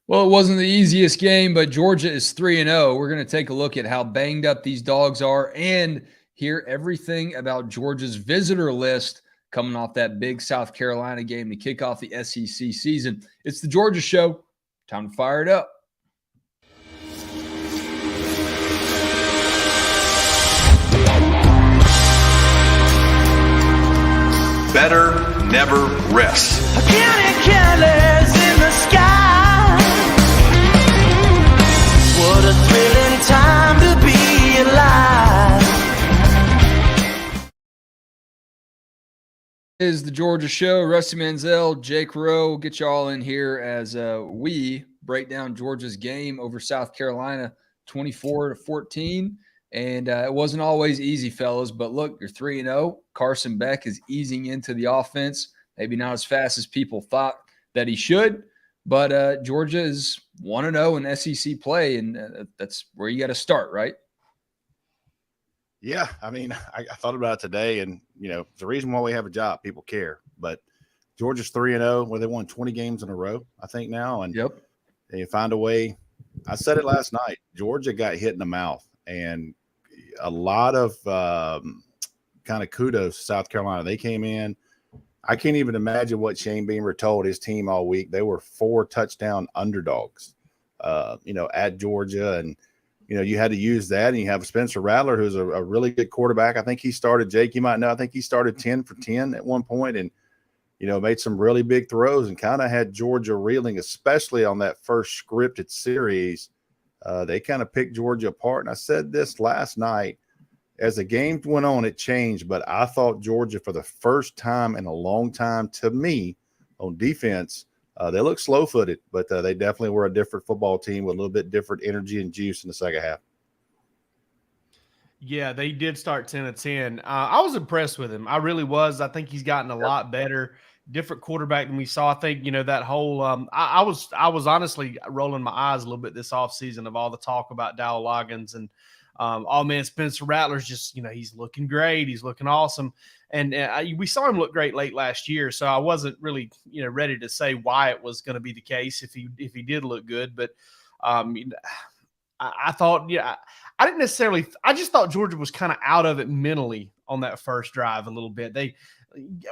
Well, it wasn't the easiest game, but Georgia is 3-0. We're going to take a look at how banged up these dogs are and hear everything about Georgia's visitor list coming off that big South Carolina game to kick off the SEC season. It's the Georgia Show. Time to fire it up. Better never rest. Counting colors in the sky. What a thrilling time to be alive. It is the Georgia Show. Rusty Manziel, Jake Rowe, get you all in here as we break down Georgia's game over South Carolina 24-14. And it wasn't always easy, fellas. But look, you're 3-0. Carson Beck is easing into the offense. Maybe not as fast as people thought that he should. But Georgia is 1-0 in SEC play, and that's where you got to start, right? Yeah, I mean, I thought about it today, and, the reason why we have a job, people care. But Georgia's 3-0, where they won 20 games in a row, I think now. And Yep. They find a way. I said it last night. Georgia got hit in the mouth, and a lot of kind of kudos to South Carolina. They came in. I can't even imagine what Shane Beamer told his team all week. They were 4-touchdown underdogs, at Georgia. And, you had to use that. And you have Spencer Rattler, who's a really good quarterback. I think he started, Jake, you might know, I think he started 10 for 10 at one point and, made some really big throws and kind of had Georgia reeling, especially on that first scripted series. They kind of picked Georgia apart. And I said this last night, as the game went on, it changed. But I thought Georgia, for the first time in a long time, to me, on defense, they looked slow-footed, but they definitely were a different football team with a little bit different energy and juice in the second half. Yeah, they did start 10-10. I was impressed with him. I really was. I think he's gotten a lot better, different quarterback than we saw. I think, that whole I was honestly rolling my eyes a little bit this offseason of all the talk about Dow Loggins and Spencer Rattler's just, he's looking great. He's looking awesome. And we saw him look great late last year. So I wasn't really, ready to say why it was going to be the case if he did look good. But I thought, I just thought Georgia was kind of out of it mentally on that first drive a little bit. They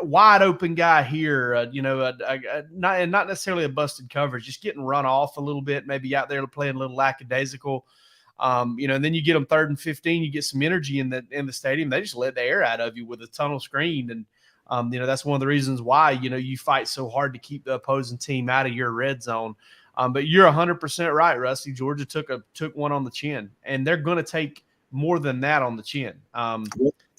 wide open guy here, not necessarily a busted coverage, just getting run off a little bit, maybe out there playing a little lackadaisical. And then you get them 3rd and 15, you get some energy in the stadium. They just let the air out of you with a tunnel screen. And, that's one of the reasons why, you fight so hard to keep the opposing team out of your red zone. But you're 100% right, Rusty. Georgia took one on the chin, and they're going to take more than that on the chin.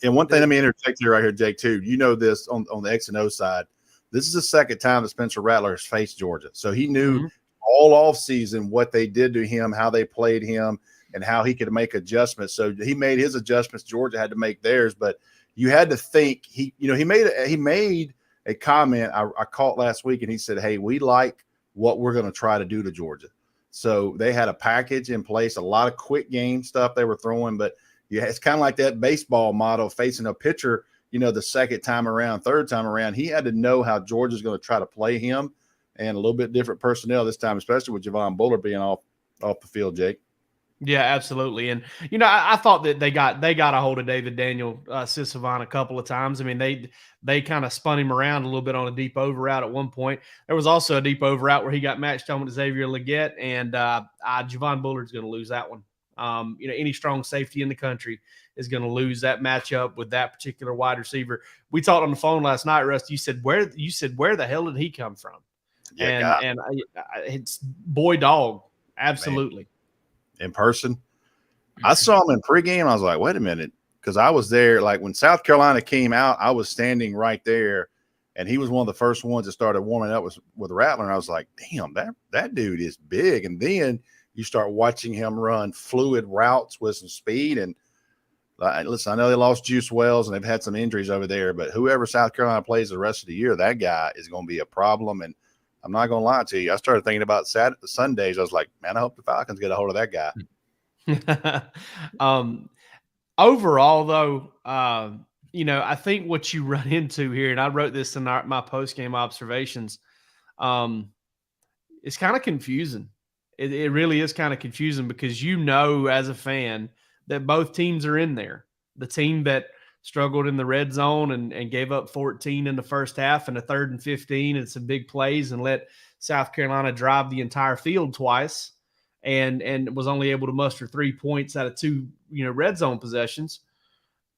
And one thing, let me interject here right here, Jake, too. You know this on the X and O side. This is the second time that Spencer Rattler has faced Georgia. So he knew all offseason what they did to him, how they played him, and how he could make adjustments. So he made his adjustments. Georgia had to make theirs. But you had to think he made a comment I caught last week, and he said, hey, we like what we're going to try to do to Georgia. So they had a package in place, a lot of quick game stuff they were throwing. But it's kind of like that baseball model facing a pitcher, the second time around, third time around. He had to know how Georgia's going to try to play him, and a little bit different personnel this time, especially with Javon Bullard being off the field, Jake. Yeah, absolutely. And, I thought that they got a hold of David Daniel Sisavon a couple of times. I mean, they kind of spun him around a little bit on a deep over route at one point. There was also a deep over route where he got matched on with Xavier Legette, and Javon Bullard's going to lose that one. Any strong safety in the country is going to lose that matchup with that particular wide receiver. We talked on the phone last night, Rusty. You said where the hell did he come from? Yeah, and it's boy dog. Absolutely. Man. In person. I saw him in pregame. I was like, wait a minute, because I was there. Like when South Carolina came out, I was standing right there, and he was one of the first ones that started warming up with Rattler. And I was like, damn, that dude is big. And then you start watching him run fluid routes with some speed. And listen, I know they lost Juice Wells and they've had some injuries over there, but whoever South Carolina plays the rest of the year, that guy is going to be a problem. And I'm not going to lie to you. I started thinking about Sundays. I was like, man, I hope the Falcons get a hold of that guy. Overall, though, I think what you run into here, and I wrote this in my post-game observations, it's kind of confusing. It really is kind of confusing because as a fan that both teams are in there. The team that struggled in the red zone and gave up 14 in the first half and a 3rd and 15 and some big plays and let South Carolina drive the entire field twice and was only able to muster 3 points out of 2, red zone possessions.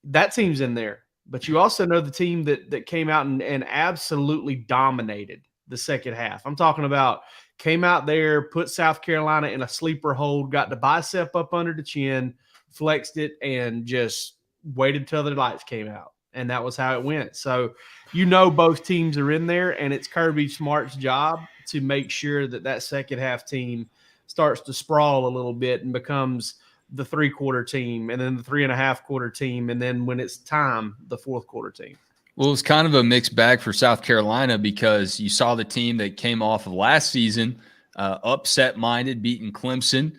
That team's in there. But you also know the team that came out and absolutely dominated the second half. I'm talking about came out there, put South Carolina in a sleeper hold, got the bicep up under the chin, flexed it, and just waited till the lights came out. And that was how it went. So, both teams are in there, and it's Kirby Smart's job to make sure that second half team starts to sprawl a little bit and becomes the 3-quarter team, and then the 3.5-quarter team, and then when it's time, the 4th-quarter team. Well, it's kind of a mixed bag for South Carolina because you saw the team that came off of last season, upset-minded, beating Clemson,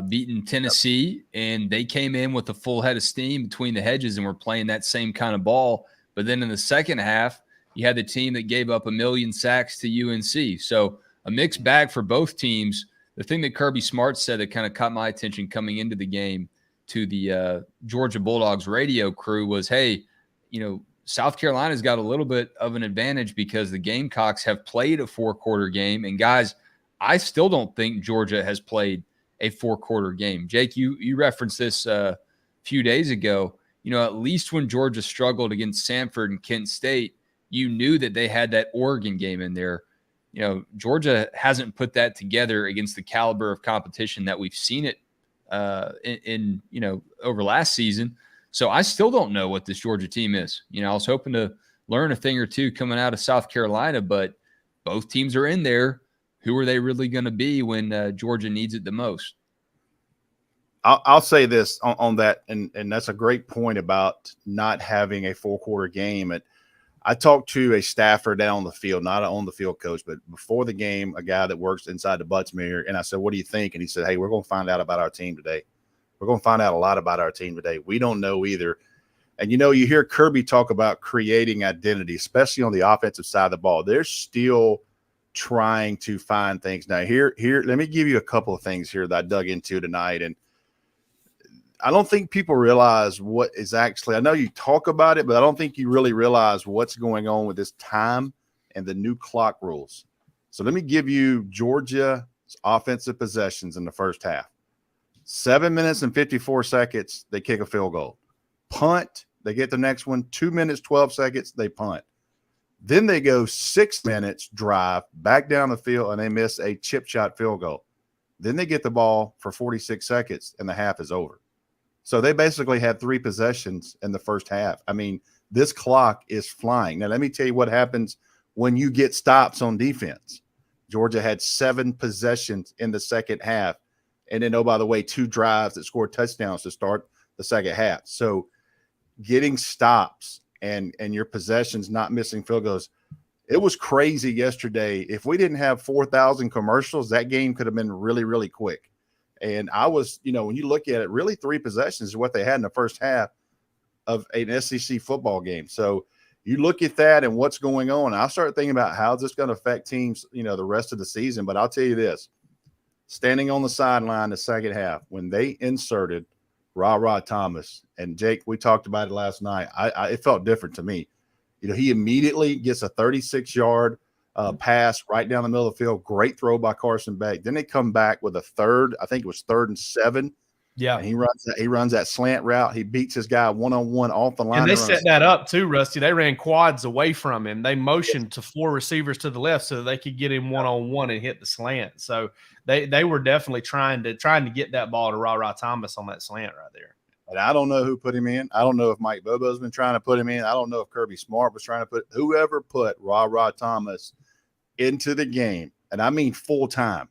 beating Tennessee, and they came in with a full head of steam between the hedges and were playing that same kind of ball. But then in the second half, you had the team that gave up 1 million sacks to UNC. So a mixed bag for both teams. The thing that Kirby Smart said that kind of caught my attention coming into the game to the Georgia Bulldogs radio crew was, hey, South Carolina's got a little bit of an advantage because the Gamecocks have played a 4-quarter game. And guys, I still don't think Georgia has played a 4-quarter game. Jake, you referenced this a few days ago. At least when Georgia struggled against Samford and Kent State, you knew that they had that Oregon game in there. Georgia hasn't put that together against the caliber of competition that we've seen it in over last season. So I still don't know what this Georgia team is. I was hoping to learn a thing or two coming out of South Carolina, but both teams are in there. Who are they really going to be when Georgia needs it the most? I'll say this on that, and that's a great point about not having a 4-quarter game. I talked to a staffer down on the field, not an on-the-field coach, but before the game, a guy that works inside the Butts-Mehre, and I said, what do you think? And he said, hey, we're going to find out about our team today. We're going to find out a lot about our team today. We don't know either. And, you hear Kirby talk about creating identity, especially on the offensive side of the ball. They're still trying to find things. Now, here, let me give you a couple of things here that I dug into tonight. And I don't think people realize what is actually – I know you talk about it, but I don't think you really realize what's going on with this time and the new clock rules. So let me give you Georgia's offensive possessions in the first half. 7 minutes and 54 seconds, they kick a field goal. Punt, they get the next one. 2 minutes, 12 seconds, they punt. Then they go 6 minutes drive back down the field, and they miss a chip shot field goal. Then they get the ball for 46 seconds, and the half is over. So they basically had 3 possessions in the first half. I mean, this clock is flying. Now, let me tell you what happens when you get stops on defense. Georgia had 7 possessions in the second half. And then, oh, by the way, 2 drives that scored touchdowns to start the second half. So getting stops and your possessions not missing field goals, it was crazy yesterday. If we didn't have 4,000 commercials, that game could have been really, really quick. And I was, when you look at it, really 3 possessions is what they had in the first half of an SEC football game. So you look at that and what's going on. I started thinking about how is this going to affect teams, the rest of the season. But I'll tell you this. Standing on the sideline the second half, when they inserted Ra Thomas, and Jake, we talked about it last night. It felt different to me. He immediately gets a 36-yard pass right down the middle of the field. Great throw by Carson Beck. Then they come back with a third. I think it was 3rd and 7. Yeah, and he runs that slant route. He beats his guy one-on-one off the line. And they set that up too, Rusty. They ran quads away from him. They motioned to 4 receivers to the left so that they could get him one-on-one and hit the slant. So they were definitely trying to get that ball to Ra Thomas on that slant right there. And I don't know who put him in. I don't know if Mike Bobo's been trying to put him in. I don't know if Kirby Smart was trying to put – whoever put Ra Thomas into the game, and I mean full-time,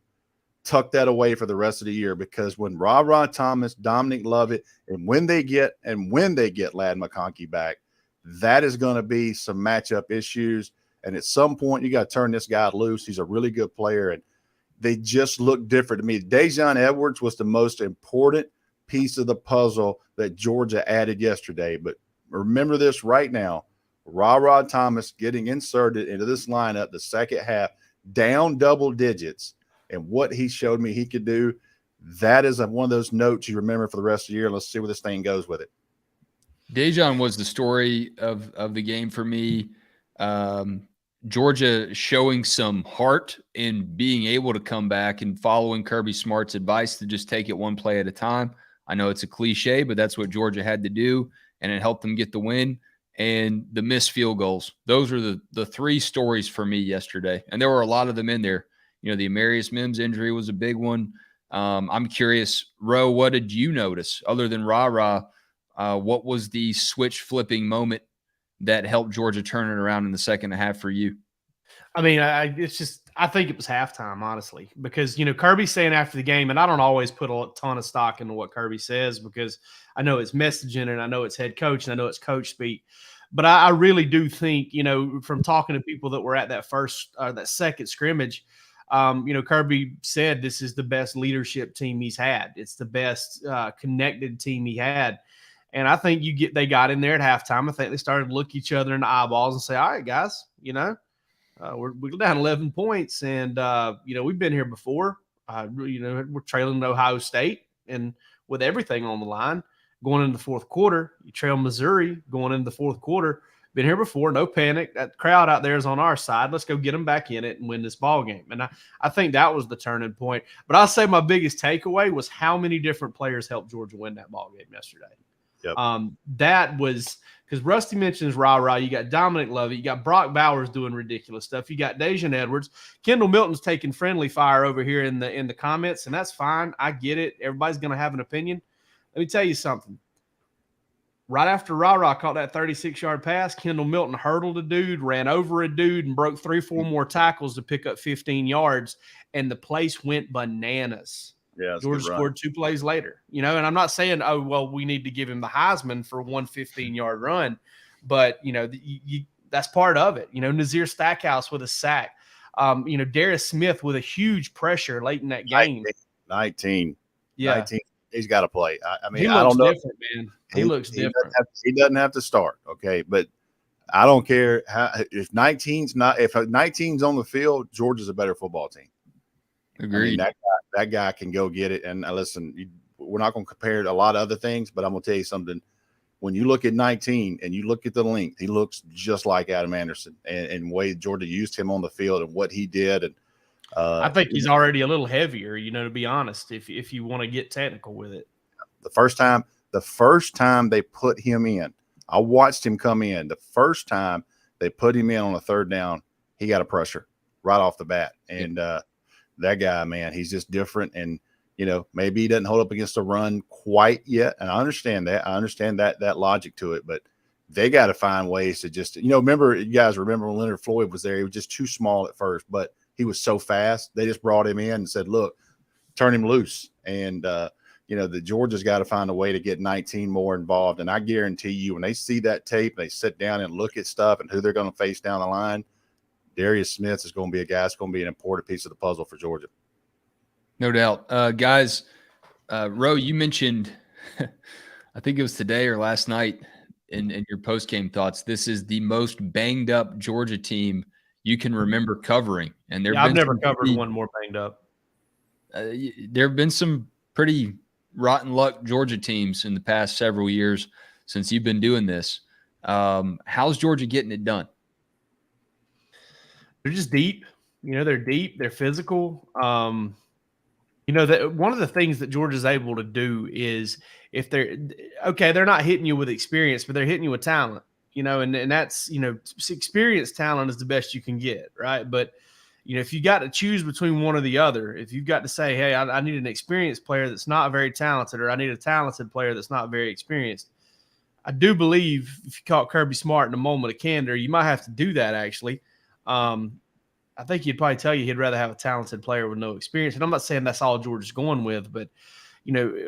tuck that away for the rest of the year, because when Ra Thomas, Dominic Lovett, and when they get Ladd McConkey back, that is going to be some matchup issues. And at some point, you got to turn this guy loose. He's a really good player, and they just look different to me. Dejon Edwards was the most important piece of the puzzle that Georgia added yesterday. But remember this right now, Ra Thomas getting inserted into this lineup the second half, down double digits. and what he showed me he could do, that is one of those notes you remember for the rest of the year. Let's see where this thing goes with it. Dejon was the story of the game for me. Georgia showing some heart in being able to come back and following Kirby Smart's advice to just take it one play at a time. I know it's a cliche, but that's what Georgia had to do, and it helped them get the win. And the missed field goals. Those are the three stories for me yesterday. And there were a lot of them in there. You know, the Amarius Mims injury was a big one. I'm curious, Ro, what did you notice other than rah-rah? What was the switch flipping moment that helped Georgia turn it around in the second half for you? I mean, I think it was halftime, honestly, because, Kirby's saying after the game, and I don't always put a ton of stock into what Kirby says because I know it's messaging and I know it's head coach and I know it's coach speak. But I really do think, from talking to people that were at that second scrimmage, Kirby said this is the best leadership team he's had. It's the best connected team he had. And I think they got in there at halftime. I think they started to look each other in the eyeballs and say, all right, guys, we're down 11 points and, we've been here before. We're trailing Ohio State and with everything on the line going into the fourth quarter, you trail Missouri going into the fourth quarter. Been here before, no panic. That crowd out there is on our side. Let's go get them back in it and win this ball game. And I think that was the turning point. But I'll say my biggest takeaway was how many different players helped Georgia win that ball game yesterday. Yep. That was because Rusty mentions rah-rah. You got Dominic Lovett. You got Brock Bowers doing ridiculous stuff. You got Dejan Edwards. Kendall Milton's taking friendly fire over here in the comments, and that's fine. I get it. Everybody's going to have an opinion. Let me tell you something. Right after rah-rah caught that 36-yard pass, Kendall Milton hurdled a dude, ran over a dude, and broke 3-4 more tackles to pick up 15 yards, and the place went bananas. Yeah, Georgia scored 2 plays later. And I'm not saying, oh, well, we need to give him the Heisman for one 15-yard run, but, that's part of it. Nazir Stackhouse with a sack. Darius Smith with a huge pressure late in that game. 19. Yeah. 19. He's got to play. I mean, he I don't know. Different, man. He looks different. He doesn't have to start, okay? But I don't care if 19's on the field, Georgia's a better football team. Agreed. I mean, that guy can go get it. And listen, we're not going to compare a lot of other things, but I'm going to tell you something. When you look at 19 and you look at the length, he looks just like Adam Anderson and the way Georgia used him on the field and what he did. And I think he's already a little heavier, to be honest, if you want to get technical with it. The first time they put him in, I watched him come in. The first time they put him in on a third down, he got a pressure right off the bat. And that guy, man, he's just different. And, maybe he doesn't hold up against the run quite yet. And I understand that. I understand that logic to it. But they got to find ways to just, you guys remember when Leonard Floyd was there, he was just too small at first, but he was so fast. They just brought him in and said, look, turn him loose. And, the Georgia's got to find a way to get 19 more involved. And I guarantee you, when they see that tape, they sit down and look at stuff and who they're going to face down the line, Darius Smith is going to be a guy that's going to be an important piece of the puzzle for Georgia. No doubt. Guys, Ro, you mentioned, I think it was today or last night in your post-game thoughts, this is the most banged-up Georgia team you can remember covering. And I've never covered one more banged up. There have been some pretty rotten luck Georgia teams in the past several years since you've been doing this. How's Georgia getting it done? They're just deep. They're deep. They're physical. That one of the things that Georgia's able to do is if they're not hitting you with experience, but they're hitting you with talent. And that's, experienced talent is the best you can get, right? But, if you got to choose between one or the other, if you've got to say, hey, I need an experienced player that's not very talented, or I need a talented player that's not very experienced, I do believe if you caught Kirby Smart in a moment of candor, you might have to do that, actually. I think he'd probably tell you he'd rather have a talented player with no experience. And I'm not saying that's all Georgia's going with, but,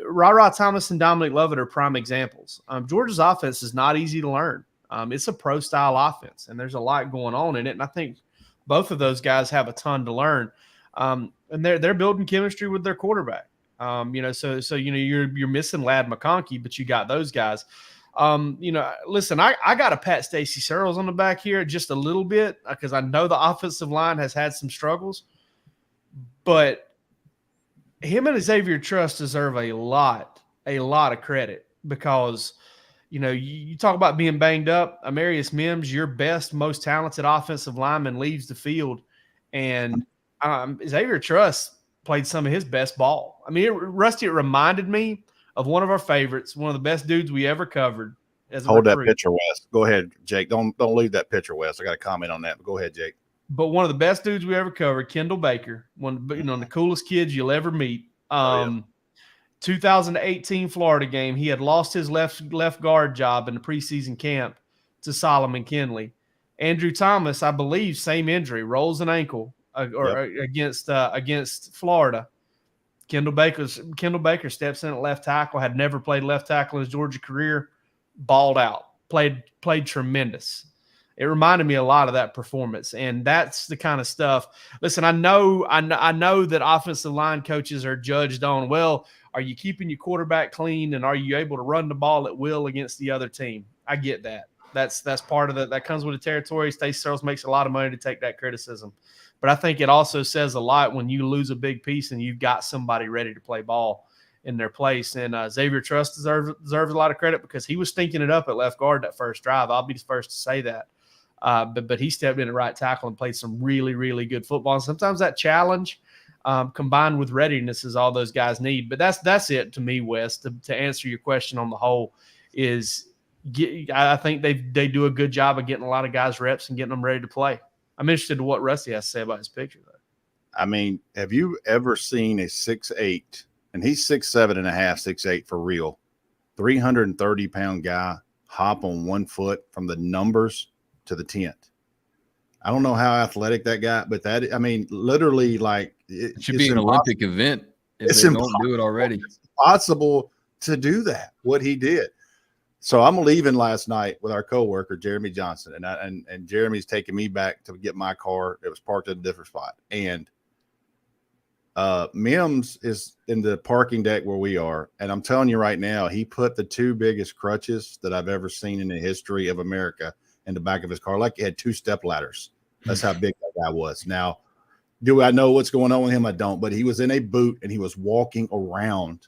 Ra Thomas and Dominic Lovett are prime examples. Georgia's offense is not easy to learn. It's a pro-style offense, and there's a lot going on in it. And I think both of those guys have a ton to learn. And they're building chemistry with their quarterback. So you're missing Ladd McConkey, but you got those guys. Listen, I got to pat Stacey Searles on the back here just a little bit because I know the offensive line has had some struggles. But him and Xavier Truss deserve a lot of credit because, you talk about being banged up. Amarius Mims, your best, most talented offensive lineman, leaves the field, and Xavier Truss played some of his best ball. I mean, Rusty, it reminded me of one of our favorites, one of the best dudes we ever covered as a Hold recruit. that picture, Wes. Go ahead, Jake. Don't leave that picture, Wes. I got a comment on that. But go ahead, Jake. But one of the best dudes we ever covered, Kendall Baker, one the coolest kids you'll ever meet. 2018 Florida game, he had lost his left guard job in the preseason camp to Solomon Kinley. Andrew Thomas, I believe, same injury, rolls an ankle against Florida. Kendall Baker steps in at left tackle, had never played left tackle in his Georgia career, balled out, played tremendous. It reminded me a lot of that performance, and that's the kind of stuff. Listen, I know that offensive line coaches are judged on, well, are you keeping your quarterback clean, and are you able to run the ball at will against the other team? I get that. That's part of that comes with the territory. Stacey Searles makes a lot of money to take that criticism, but I think it also says a lot when you lose a big piece and you've got somebody ready to play ball in their place. And Xavier Truss deserves a lot of credit because he was stinking it up at left guard that first drive. I'll be the first to say that. But he stepped in at right tackle and played some really, really good football. And sometimes that challenge combined with readiness is all those guys need. But that's it to me, Wes, to answer your question on the whole is I think they do a good job of getting a lot of guys reps and getting them ready to play. I'm interested in what Rusty has to say about his picture, though. I mean, have you ever seen a 6'8", and he's 6'7" and a half, 6'8" for real, 330-pound guy hop on one foot from the numbers to the tent? I don't know how athletic that guy, but that, I mean, literally, like it should be an Olympic event if they don't do it already. It's possible to do that, what he did. So I'm leaving last night with our coworker, Jeremy Johnson, and Jeremy's taking me back to get my car. It was parked at a different spot. And Mims is in the parking deck where we are. And I'm telling you right now, he put the two biggest crutches that I've ever seen in the history of America in the back of his car, like he had two step ladders. That's how big that guy was. Now, do I know what's going on with him? I don't, but he was in a boot and he was walking around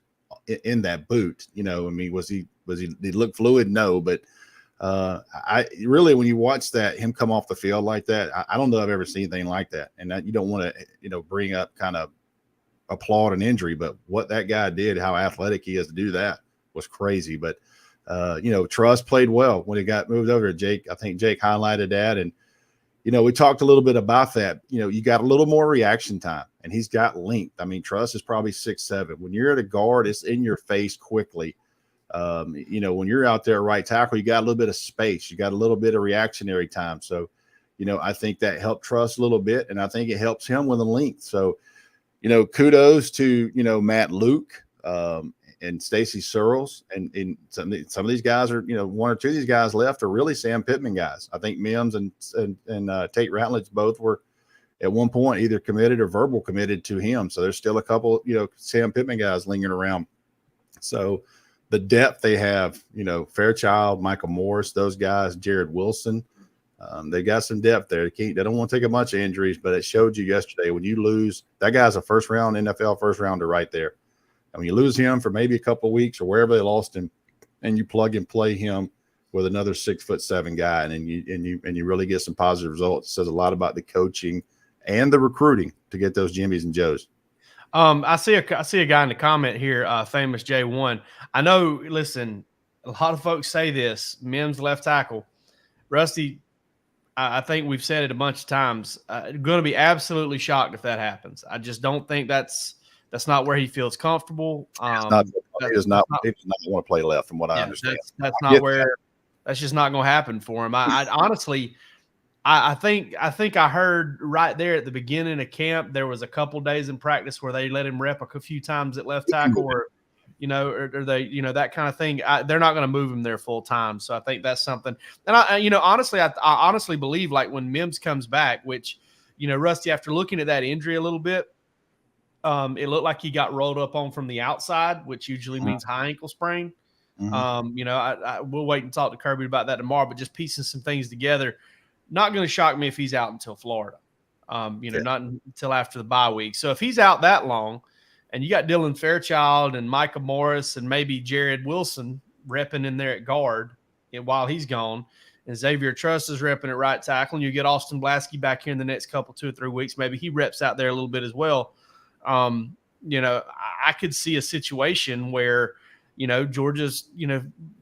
in that boot. I mean, did he look fluid? No, but I really, when you watch him come off the field like that, I don't know if I've ever seen anything like that. And that you don't want to, bring up kind of applaud an injury, but what that guy did, how athletic he is to do that was crazy. But Truss played well when he got moved over to Jake. I think Jake highlighted that. And, we talked a little bit about that. You got a little more reaction time and he's got length. I mean, Truss is probably 6'7". When you're at a guard, it's in your face quickly. When you're out there right tackle, you got a little bit of space. You got a little bit of reactionary time. So, I think that helped Truss a little bit, and I think it helps him with the length. So, kudos to, Matt Luke and Stacey Searles. And some of these guys are, one or two of these guys left are really Sam Pittman guys. I think Mims and Tate Ratledge both were at one point either committed or verbal committed to him. So there's still a couple, Sam Pittman guys lingering around. So the depth they have, Fairchild, Michael Morris, those guys, Jared Wilson, they got some depth there. They don't want to take a bunch of injuries, but it showed you yesterday when you lose, that guy's a first-round NFL first-rounder right there. And when you lose him for maybe a couple of weeks or wherever they lost him, and you plug and play him with another 6'7" guy, and you really get some positive results, it says a lot about the coaching and the recruiting to get those Jimmies and Joes. I see a guy in the comment here, famous J1. I know, listen, a lot of folks say this, Mims left tackle. Rusty, I think we've said it a bunch of times. Going to be absolutely shocked if that happens. I just don't think that's not where he feels comfortable. He does not want to play left, from what I understand. That's not where. That's just not going to happen for him. I honestly, I think I heard right there at the beginning of camp there was a couple days in practice where they let him rep a few times at left tackle, or they that kind of thing. They're not going to move him there full time, so I think that's something. And honestly, I honestly believe like when Mims comes back, which Rusty, after looking at that injury a little bit. It looked like he got rolled up on from the outside, which usually means high ankle sprain. Mm-hmm. We'll wait and talk to Kirby about that tomorrow, but just piecing some things together, not going to shock me if he's out until Florida, not until after the bye week. So if he's out that long And you got Dylan Fairchild and Micah Morris and maybe Jared Wilson repping in there at guard while he's gone. And Xavier Truss is repping at right tackle. And you get Austin Blasky back here in the next couple, 2 or 3 weeks. Maybe he reps out there a little bit as well. I could see a situation where, Georgia's,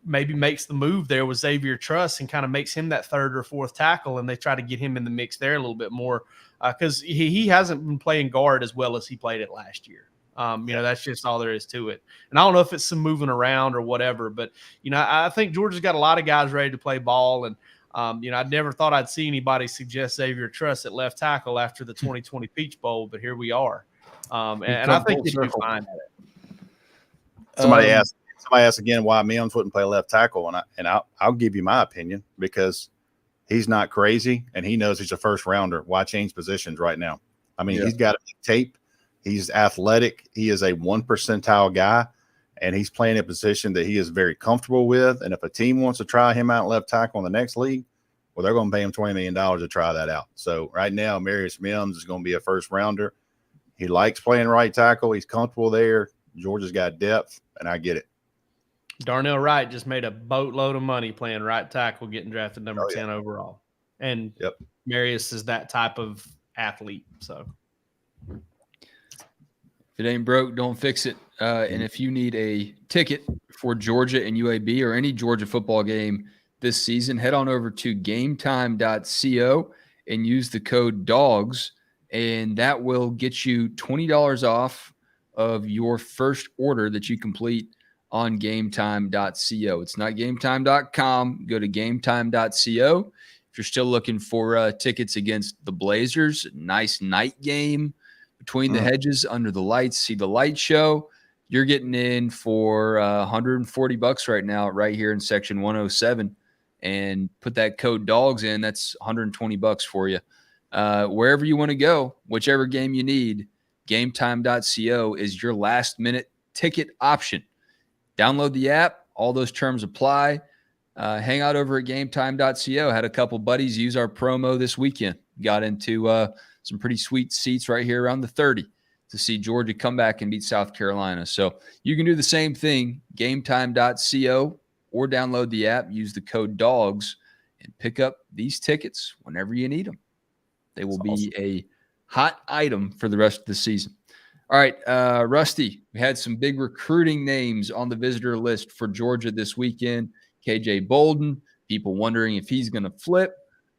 maybe makes the move there with Xavier Truss and kind of makes him that 3rd or 4th tackle. And they try to get him in the mix there a little bit more because he hasn't been playing guard as well as he played it last year. That's just all there is to it. And I don't know if it's some moving around or whatever, but, I think Georgia's got a lot of guys ready to play ball. And, I never thought I'd see anybody suggest Xavier Truss at left tackle after the 2020 Peach Bowl, but here we are. And I think he'd be fine at it. Somebody asked again why Mims wouldn't play left tackle, and I'll give you my opinion because he's not crazy and he knows he's a first rounder. Why change positions right now? I mean, he's got tape. He's athletic. He is a 1 percentile guy, and he's playing a position that he is very comfortable with. And if a team wants to try him out left tackle in the next league, well, they're going to pay him $20 million to try that out. So right now, Marius Mims is going to be a first rounder. He likes playing right tackle. He's comfortable there. Georgia's got depth, and I get it. Darnell Wright just made a boatload of money playing right tackle, getting drafted number 10 overall. And Marius is that type of athlete. So if it ain't broke, don't fix it. And if you need a ticket for Georgia and UAB or any Georgia football game this season, head on over to gametime.co and use the code DAWGS, and that will get you $20 off of your first order that you complete on gametime.co. It's not gametime.com. Go to gametime.co. If you're still looking for tickets against the Blazers, nice night game between the hedges under the lights, see the light show, you're getting in for $140 right now, right here in section 107. And put that code DAWGS in, that's $120 for you. Wherever you want to go, whichever game you need, gametime.co is your last minute ticket option. Download the app. All those terms apply. Hang out over at gametime.co. Had a couple buddies use our promo this weekend. Got into some pretty sweet seats right here around the 30 to see Georgia come back and beat South Carolina. So you can do the same thing, gametime.co, or download the app, use the code DAWGS, and pick up these tickets whenever you need them. They will be a hot item for the rest of the season. All right, Rusty, we had some big recruiting names on the visitor list for Georgia this weekend. KJ Bolden, people wondering if he's going to flip.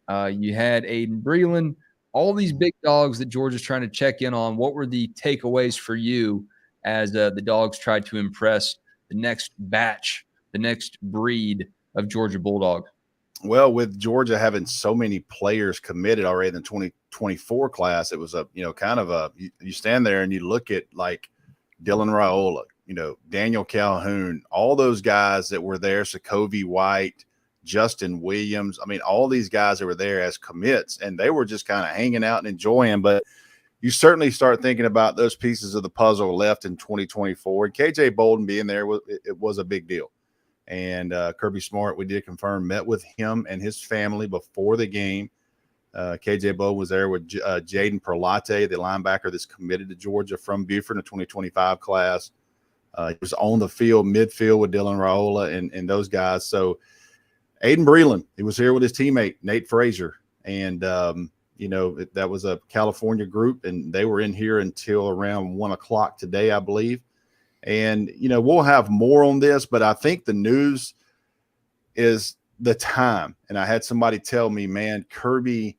You had Aiden Breland, all these big dogs that Georgia's trying to check in on. What were the takeaways for you as the Dogs tried to impress the next batch, the next breed of Georgia Bulldog? Well, with Georgia having so many players committed already in the 2024 class, it was you stand there and you look at like Dylan Raiola, Daniel Calhoun, all those guys that were there, Sokovie White, Justin Williams. I mean, all these guys that were there as commits, and they were just kind of hanging out and enjoying. But you certainly start thinking about those pieces of the puzzle left in 2024. KJ Bolden being there, it was a big deal. And Kirby Smart, we did confirm, met with him and his family before the game. KJ Bolden was there with Jaden Perlate, the linebacker that's committed to Georgia from Buford in the 2025 class. He was on the field, midfield with Dylan Raiola and those guys. So Aiden Breland, he was here with his teammate, Nate Frazier. And, that was a California group, and they were in here until around 1 o'clock today, I believe. And, we'll have more on this, but I think the news is the time. And I had somebody tell me, man, Kirby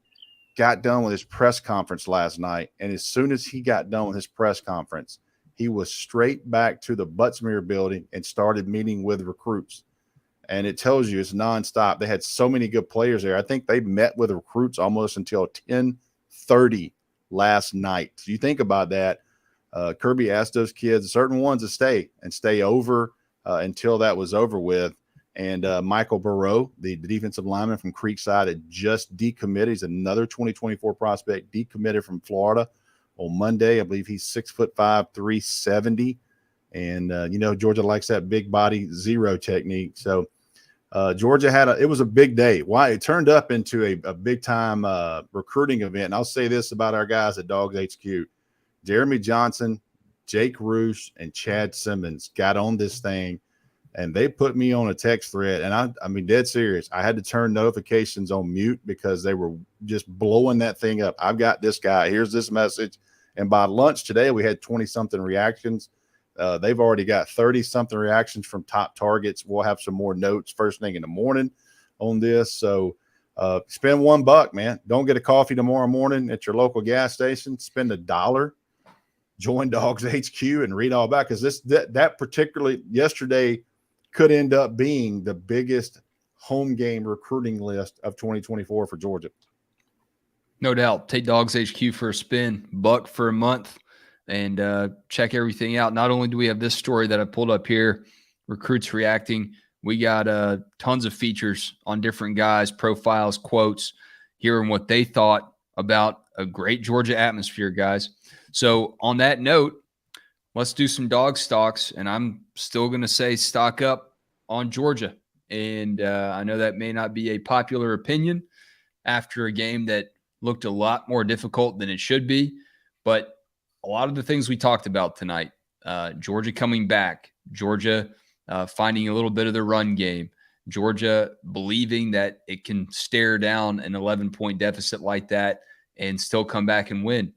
got done with his press conference last night. And as soon as he got done with his press conference, he was straight back to the Buttsmere building and started meeting with recruits. And it tells you it's nonstop. They had so many good players there. I think they met with recruits almost until 10:30 last night. So you think about that. Kirby asked those kids, certain ones, to stay over until that was over with. And Michael Burrow, the defensive lineman from Creekside, had just decommitted. He's another 2024 prospect, decommitted from Florida on Monday. I believe he's 6'5", 370. And, Georgia likes that big body zero technique. So Georgia it was a big day. Why? It turned up into a big time recruiting event. And I'll say this about our guys at DawgsHQ. Jeremy Johnson, Jake Roosh and Chad Simmons got on this thing, and they put me on a text thread. And I mean, dead serious. I had to turn notifications on mute because they were just blowing that thing up. I've got this guy. Here's this message. And by lunch today, we had 20-something reactions. They've already got 30-something reactions from top targets. We'll have some more notes first thing in the morning on this. So spend $1, man. Don't get a coffee tomorrow morning at your local gas station. Spend $1. Join DawgsHQ and read all about, because that particularly yesterday could end up being the biggest home game recruiting list of 2024 for Georgia. No doubt. Take DawgsHQ for a spin, $1 for a month, and check everything out. Not only do we have this story that I pulled up here, recruits reacting, we got tons of features on different guys, profiles, quotes, hearing what they thought about a great Georgia atmosphere, guys. So on that note, let's do some dog stocks, and I'm still going to say stock up on Georgia. And I know that may not be a popular opinion after a game that looked a lot more difficult than it should be, but a lot of the things we talked about tonight, Georgia coming back, Georgia finding a little bit of the run game, Georgia believing that it can stare down an 11-point deficit like that and still come back and win.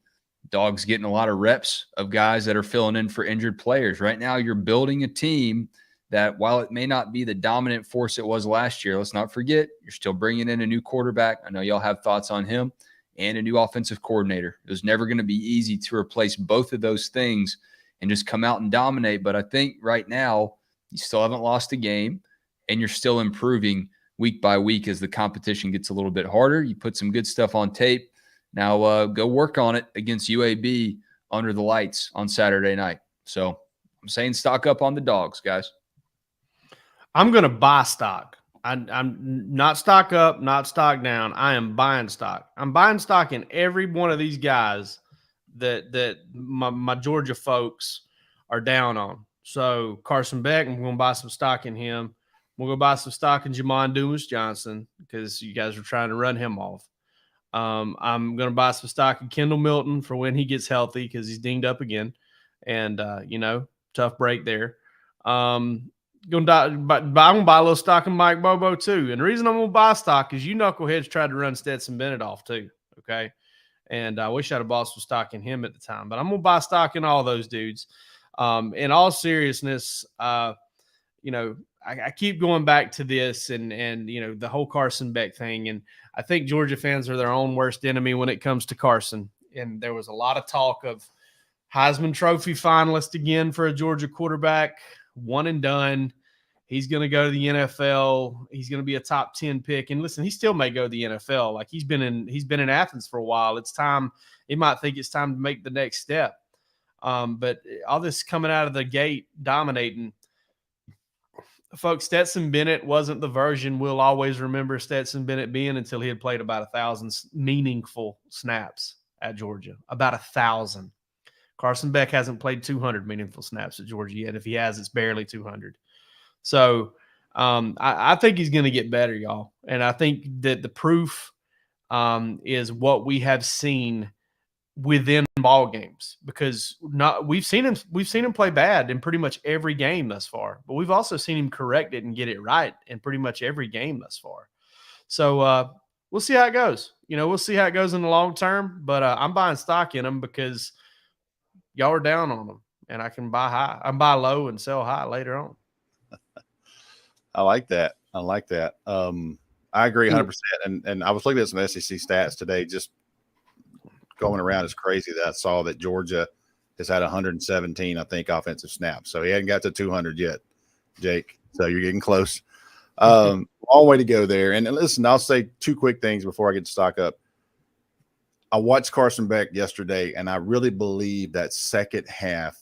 Dawgs getting a lot of reps of guys that are filling in for injured players. Right now, you're building a team that, while it may not be the dominant force it was last year, let's not forget, you're still bringing in a new quarterback. I know y'all have thoughts on him, and a new offensive coordinator. It was never going to be easy to replace both of those things and just come out and dominate. But I think right now you still haven't lost a game, and you're still improving week by week as the competition gets a little bit harder. You put some good stuff on tape. Now go work on it against UAB under the lights on Saturday night. So I'm saying stock up on the Dawgs, guys. I'm going to buy stock. I'm not stock up, not stock down. I am buying stock. I'm buying stock in every one of these guys that my Georgia folks are down on. So Carson Beck, I'm going to buy some stock in him. We're going to buy some stock in Jamon Dumas-Johnson because you guys are trying to run him off. I'm going to buy some stock in Kendall Milton for when he gets healthy because he's dinged up again. And, tough break there. I'm going to buy a little stock in Mike Bobo too. And the reason I'm going to buy stock is you knuckleheads tried to run Stetson Bennett off too. Okay. And I wish I'd have bought some stock in him at the time, but I'm going to buy stock in all those dudes. In all seriousness, I keep going back to this and the whole Carson Beck thing. And I think Georgia fans are their own worst enemy when it comes to Carson. And there was a lot of talk of Heisman Trophy finalist again for a Georgia quarterback, one and done. He's going to go to the NFL. He's going to be a top 10 pick. And listen, he still may go to the NFL. Like he's been in Athens for a while. It's time. He might think it's time to make the next step. But all this coming out of the gate, dominating. Folks, Stetson Bennett wasn't the version we'll always remember Stetson Bennett being until he had played about 1,000 meaningful snaps at Georgia. About 1,000. Carson Beck hasn't played 200 meaningful snaps at Georgia yet. If he has, it's barely 200. So I think he's going to get better, y'all. And I think that the proof is what we have seen within ball games, because we've seen him play bad in pretty much every game thus far, but we've also seen him correct it and get it right in pretty much every game thus far. So we'll see how it goes. We'll see how it goes in the long term, but I'm buying stock in him because y'all are down on them, and I can buy high. I buy low and sell high later on. I like that. I agree 100%. And I was looking at some SEC stats today, just going around. It's crazy that I saw that Georgia has had 117, I think, offensive snaps. So he hadn't got to 200 yet, Jake. So you're getting close. Long way to go there. And listen, I'll say two quick things before I get to stock up. I watched Carson Beck yesterday, and I really believe that second half,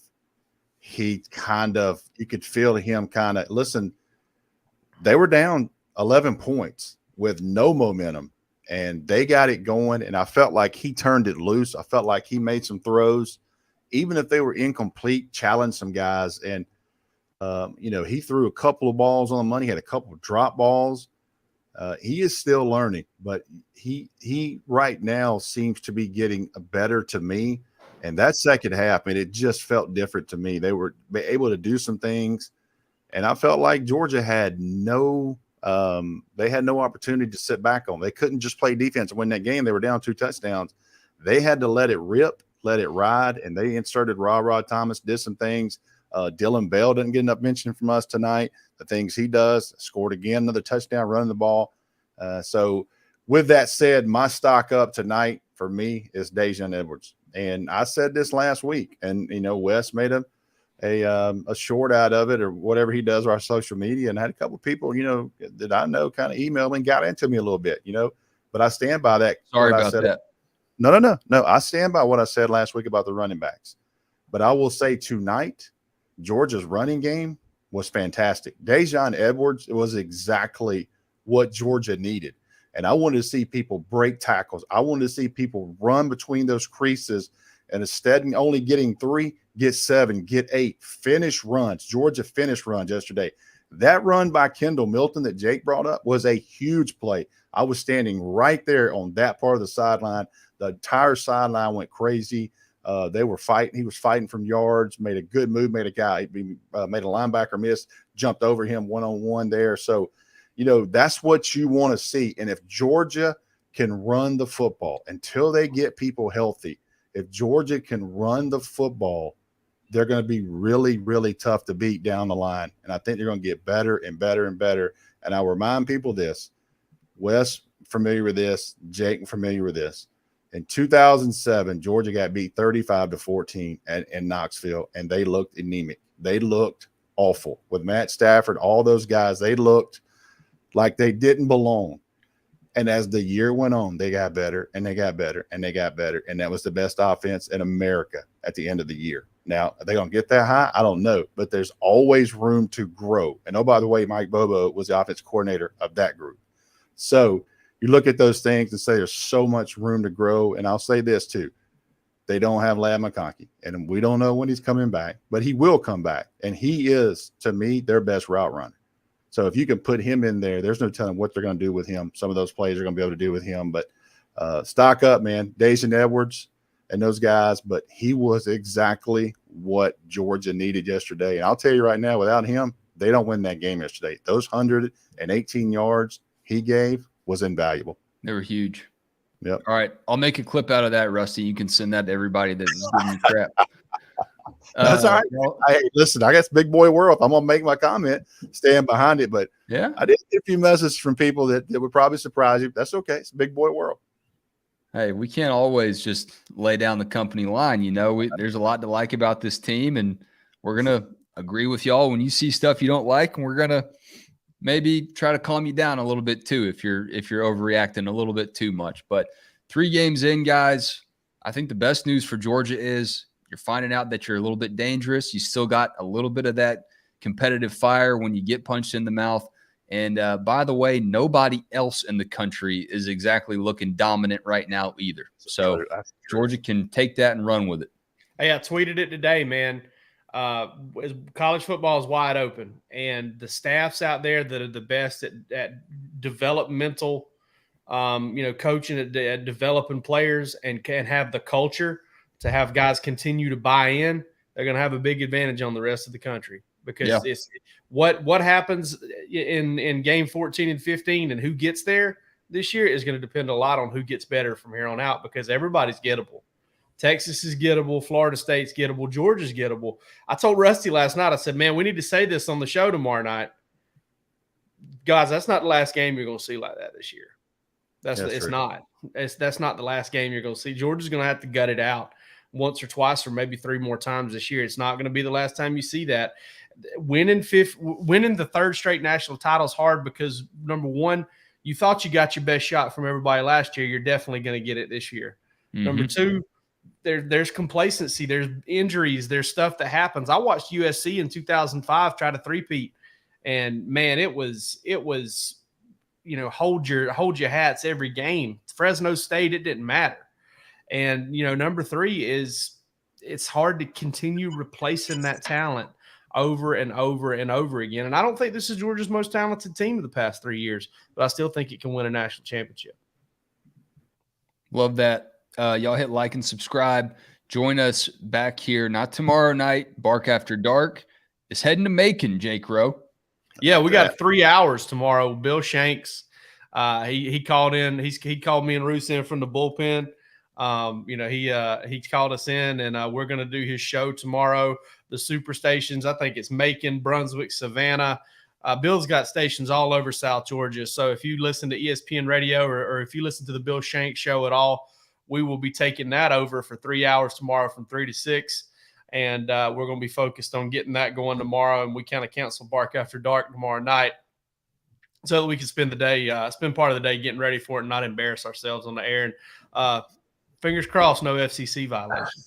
you could feel him listen, they were down 11 points with no momentum, and they got it going, and I felt like he turned it loose. I felt like he made some throws, even if they were incomplete, challenged some guys. And, he threw a couple of balls on the money, had a couple of drop balls. He is still learning, but he right now seems to be getting better to me. And that second half, it just felt different to me. They were able to do some things, and I felt like Georgia had no opportunity to sit back on. They couldn't just play defense and win that game. They were down 2 touchdowns. They had to let it rip, let it ride, and they inserted Ra Thomas, did some things. Dylan Bell didn't get enough mention from us tonight. The things he does, scored again, another touchdown, running the ball. So with that said, my stock up tonight for me is Daijun Edwards. And I said this last week, and Wes made a short out of it or whatever he does on our social media, and I had a couple of people, that I know kind of emailed and got into me a little bit, but I stand by that. Sorry about that. No. I stand by what I said last week about the running backs. But I will say tonight, Georgia's running game was fantastic. Daijun Edwards was exactly what Georgia needed. And I wanted to see people break tackles. I wanted to see people run between those creases, and instead of only getting 3, get 7, get 8, finish runs. Georgia finished runs yesterday. That run by Kendall Milton that Jake brought up was a huge play. I was standing right there on that part of the sideline. The entire sideline went crazy. They were fighting. He was fighting from yards, made a good move, made a linebacker miss, jumped over him one-on-one there. So, that's what you want to see. And if Georgia can run the football until they get people healthy, if Georgia can run the football, they're going to be really, really tough to beat down the line. And I think they're going to get better and better and better. And I'll remind people this, Wes familiar with this, Jake familiar with this. In 2007, Georgia got beat 35-14 in Knoxville, and they looked anemic. They looked awful. With Matt Stafford, all those guys, they looked like they didn't belong. And as the year went on, they got better, and they got better, and they got better. And that was the best offense in America at the end of the year. Now, are they going to get that high? I don't know, but there's always room to grow. And oh, by the way, Mike Bobo was the offense coordinator of that group. So you look at those things and say there's so much room to grow. And I'll say this too. They don't have Ladd McConkey, and we don't know when he's coming back, but he will come back. And he is, to me, their best route runner. So if you can put him in there, there's no telling what they're going to do with him. Some of those plays are going to be able to do with him. But stock up, man. Daijun Edwards and those guys. But he was exactly what Georgia needed yesterday. And I'll tell you right now, without him, they don't win that game yesterday. Those 118 yards he gave was invaluable. They were huge. Yep. All right. I'll make a clip out of that, Rusty. You can send that to everybody that is giving you crap. That's all right. Hey, listen, I guess big boy world. I'm going to make my comment, stand behind it. But yeah, I did get a few messages from people that would probably surprise you. That's okay. It's a big boy world. Hey, we can't always just lay down the company line. There's a lot to like about this team, and we're going to agree with y'all when you see stuff you don't like, and we're going to maybe try to calm you down a little bit too if you're overreacting a little bit too much. But 3 games in, guys, I think the best news for Georgia is you're finding out that you're a little bit dangerous. You still got a little bit of that competitive fire when you get punched in the mouth. And by the way, nobody else in the country is exactly looking dominant right now either. So Georgia can take that and run with it. Hey, I tweeted it today, man. College football is wide open, and the staffs out there that are the best at developmental, coaching at developing players and can have the culture to have guys continue to buy in, they're going to have a big advantage on the rest of the country because it's what happens in game 14 and 15 and who gets there this year is going to depend a lot on who gets better from here on out because everybody's gettable. Texas is gettable. Florida State's gettable. Georgia's gettable. I told Rusty last night, I said, man, we need to say this on the show tomorrow night. Guys, that's not the last game you're going to see like that this year. It's not. That's not the last game you're going to see. Georgia's going to have to gut it out once or twice or maybe 3 more times this year. It's not going to be the last time you see that. Winning the 3rd straight national title is hard because, number one, you thought you got your best shot from everybody last year. You're definitely going to get it this year. Mm-hmm. Number two, there's complacency. There's injuries. There's stuff that happens. I watched USC in 2005 try to three-peat, and, man, it was hold your hats every game. Fresno State, it didn't matter. And, number 3 is it's hard to continue replacing that talent over and over and over again. And I don't think this is Georgia's most talented team of the past 3 years, but I still think it can win a national championship. Love that. Y'all hit like and subscribe. Join us back here, not tomorrow night. Bark After Dark is heading to Macon, Jake Rowe. Yeah, we got 3 hours tomorrow. Bill Shanks, he called in. He called me and Roos in from the bullpen. He called us in, and we're going to do his show tomorrow. The super stations, I think it's Macon, Brunswick, Savannah. Bill's got stations all over South Georgia. So if you listen to ESPN radio or if you listen to the Bill Shanks show at all, we will be taking that over for 3 hours tomorrow from 3 to 6. And we're going to be focused on getting that going tomorrow. And we kind of cancel Bark After Dark tomorrow night so that we can spend part of the day getting ready for it and not embarrass ourselves on the air. And fingers crossed, no FCC violations.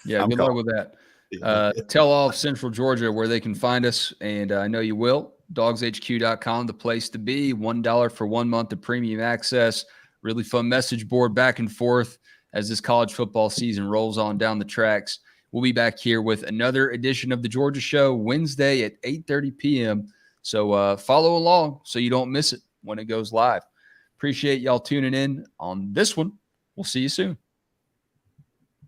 Yeah, good luck with that. Tell all of Central Georgia where they can find us, and I know you will. DawgsHQ.com, the place to be. $1 for 1 month of premium access. Really fun message board back and forth as this college football season rolls on down the tracks. We'll be back here with another edition of the Georgia Show Wednesday at 8:30 p.m. So follow along so you don't miss it when it goes live. Appreciate y'all tuning in on this one. We'll see you soon.